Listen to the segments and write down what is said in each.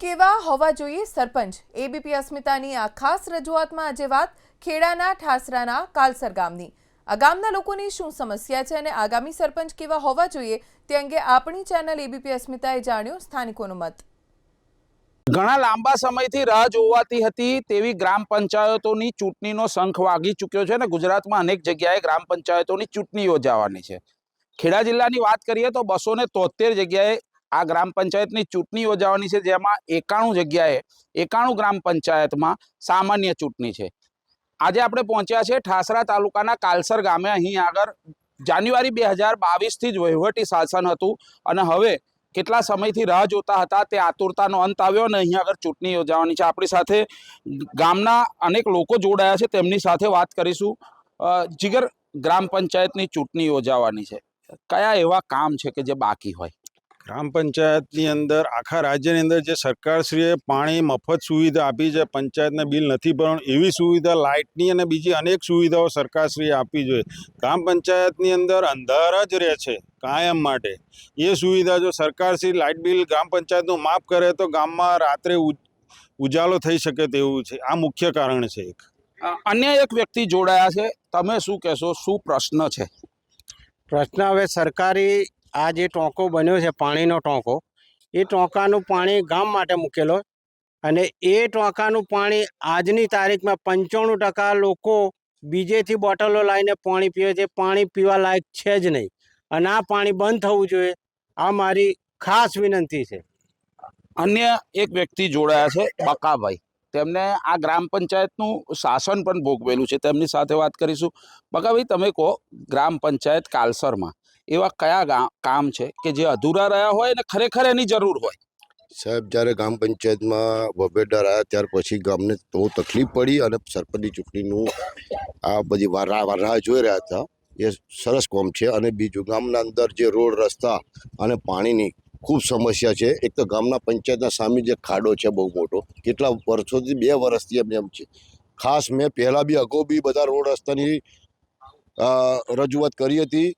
કેવા હોવા જોઈએ સરપંચ? એબીપી અસ્મિતાની આ ખાસ રજૂઆતમાં આજે વાત ખેડાના ઠાસરાના કાલસર ગામની. આ ગામના લોકોની શું સમસ્યા છે અને આગામી સરપંચ કેવા હોવા જોઈએ તે અંગે આપણી ચેનલ એબીપી અસ્મિતાએ જાણ્યો સ્થાનિકોનો મત. ઘણા લાંબા સમયથી રાહ જોવાતી હતી તેવી ગ્રામ પંચાયતોની ચૂંટણીનો શંખ વાગી ચૂક્યો છે અને ગુજરાતમાં અનેક જગ્યાએ ગ્રામ પંચાયતોની ચૂંટણી યોજાવાની છે. ખેડા જિલ્લાની વાત કરીએ તો 273 જગ્યાએ આ ગ્રામ પંચાયતની ચૂંટણી યોજાવાની છે, જેમાં 91 જગ્યાએ 91 ગ્રામ પંચાયતમાં સામાન્ય ચૂંટણી છે. આજે આપણે પહોંચ્યા છે ઠાસરા તાલુકાના કાલસર ગામે. અહીં આગળ જાન્યુઆરી 2022થી જ વહીવટી શાસન હતું અને હવે કેટલા સમયથી રાહ જોતા હતા તે આતુરતાનો અંત આવ્યો અને અહીંયા આગળ ચૂંટણી યોજાવાની છે. આપણી સાથે ગામના અનેક લોકો જોડાયા છે, તેમની સાથે વાત કરીશું. જીગર, ગ્રામ પંચાયતની ચૂંટણી યોજાવાની છે, કયા એવા કામ છે કે જે બાકી હોય? ગ્રામ પંચાયતની અંદર આખા રાજ્યની અંદર જે સરકારશ્રીએ પાણી મફત સુવિધા આપી છે, પંચાયતને બિલ નથી ભરવાનું એવી સુવિધા, લાઇટની અને બીજી અનેક સુવિધાઓ સરકારશ્રીએ આપવી જોઈએ. ગ્રામ પંચાયતની અંદર અંધાર જ રહે છે કાયમ માટે. એ સુવિધા જો સરકારશ્રી લાઇટ બિલ ગ્રામ પંચાયતનું માફ કરે તો ગામમાં રાત્રે ઉજાલો થઈ શકે તેવું છે. આ મુખ્ય કારણ છે. અન્ય એક વ્યક્તિ જોડાયા છે, તમે શું કહેશો, શું પ્રશ્ન છે? પ્રશ્ન હવે સરકારી આ જે ટોંકો બન્યો છે, પાણીનો ટોંકો, એ ટોંકાનું પાણી ગામ માટે મૂકેલો અને એ ટોંકાનું પાણી આજની તારીખમાં 95% લોકો બીજેથી બોટલો લાવીને પાણી પીવે છે. પાણી પીવા લાયક છે જ નહીં અને આ પાણી બંધ થવું જોઈએ. આ મારી ખાસ વિનંતી છે. અન્ય એક વ્યક્તિ જોડાયા છે, બકાભાઈ. તેમને આ ગ્રામ પંચાયતનું શાસન પણ ભોગવેલું છે, તેમની સાથે વાત કરીશું. બકાભાઈ, તમે કહો, ગ્રામ પંચાયત કાલસરમાં એવા કયા કામ છે કે જે અધૂરા રહ્યા હોય અને ખરેખર એની જરૂર હોય? સાહેબ, જ્યારે ગ્રામ પંચાયતમાં વબેદાર આવ્યા ત્યાર પછી ગામને બહુ તકલીફ પડી અને સરપંચની ચૂંટણીનું આ બધી રાહ જોઈ રહ્યા હતા. એ સરસ કામ છે. અને બીજું, ગામના અંદર જે રોડ, રસ્તા અને પાણીની ખૂબ સમસ્યા છે. એક તો ગામના પંચાયતના સામે જે ખાડો છે બહુ મોટો, કેટલા વર્ષોથી 2 વર્ષથી એમ છે. ખાસ મેં પહેલાં બી અગાઉ બી બધા રોડ રસ્તાની રજૂઆત કરી હતી,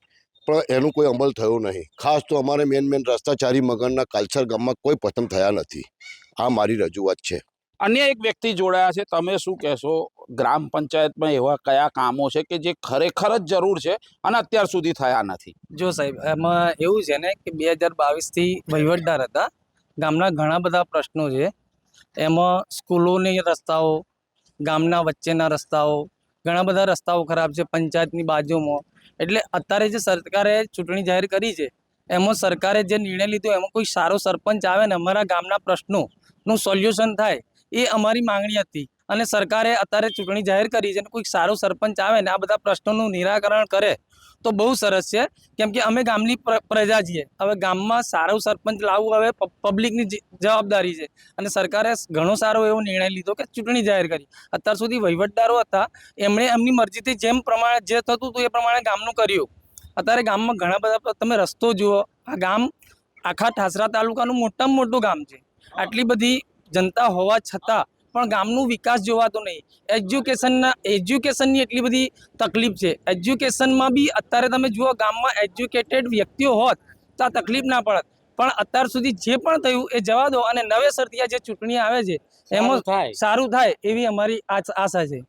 પણ એનું કોઈ અમલ થયો નહીં. ખાસ તો અમારે મેન રસ્તા ચારી મગરના કાલસર ગામમાં કોઈ પસંદ થયા નથી. આ મારી રજૂઆત છે. અન્ય એક વ્યક્તિ જોડાયા છે, તમે શું કહેશો, ગ્રામ પંચાયતમાં એવા કયા કામો છે કે જે ખરેખર જ જરૂર છે અને અત્યાર સુધી થયા નથી? જો સાહેબ, એમાં એવું છે ને કે 2022થી વહીવટદાર હતા. ગામના ઘણા બધા પ્રશ્નો છે. એમાં સ્કૂલોની રસ્તાઓ, ગામના વચ્ચેના રસ્તાઓ, ઘણા બધા રસ્તાઓ ખરાબ છે પંચાયતની બાજુમાં. એટલે અત્યારે જે સરકારે ચૂંટણી જાહેર કરી છે, એમાં સરકારે જે નિર્ણય લીધો એમાં કોઈ સારો સરપંચ આવે ને અમારા ગામના પ્રશ્નોનું સોલ્યુશન થાય, એ અમારી માંગણી હતી. અને સરકારે અત્યારે ચૂંટણી જાહેર કરી છે, કોઈ સારો સરપંચ આવે ને આ બધા પ્રશ્નોનું નિરાકરણ કરે તો બહુ સરસ છે. કેમ કે અમે ગામની પ્રજા છીએ. હવે ગામમાં સારો સરપંચ લાવવું હવે પબ્લિકની જવાબદારી છે અને સરકારે ઘણો સારો એવો નિર્ણય લીધો કે ચૂંટણી જાહેર કરી. અત્યાર સુધી વહીવટદારો હતા, એમણે એમની મરજીથી જેમ પ્રમાણે જે થતું હતું એ પ્રમાણે ગામનું કર્યું. અત્યારે ગામમાં ઘણા બધા, તમે રસ્તો જુઓ, આ ગામ આખા ઠાસરા તાલુકાનું મોટામાં મોટું ગામ છે. આટલી બધી જનતા હોવા છતાં પણ ગામનું વિકાસ જોવાતો નહીં. એજ્યુકેશનની એટલી બધી તકલીફ છે. એજ્યુકેશનમાં બી અત્યારે તમે જુઓ, ગામમાં એજ્યુકેટેડ વ્યક્તિઓ હોત તો આ તકલીફ ના પડત. પણ અત્યાર સુધી જે પણ થયું એ જવા દો અને નવેસરથી આ જે ચૂંટણી આવે છે એમાં સારું થાય એવી અમારી આશા છે.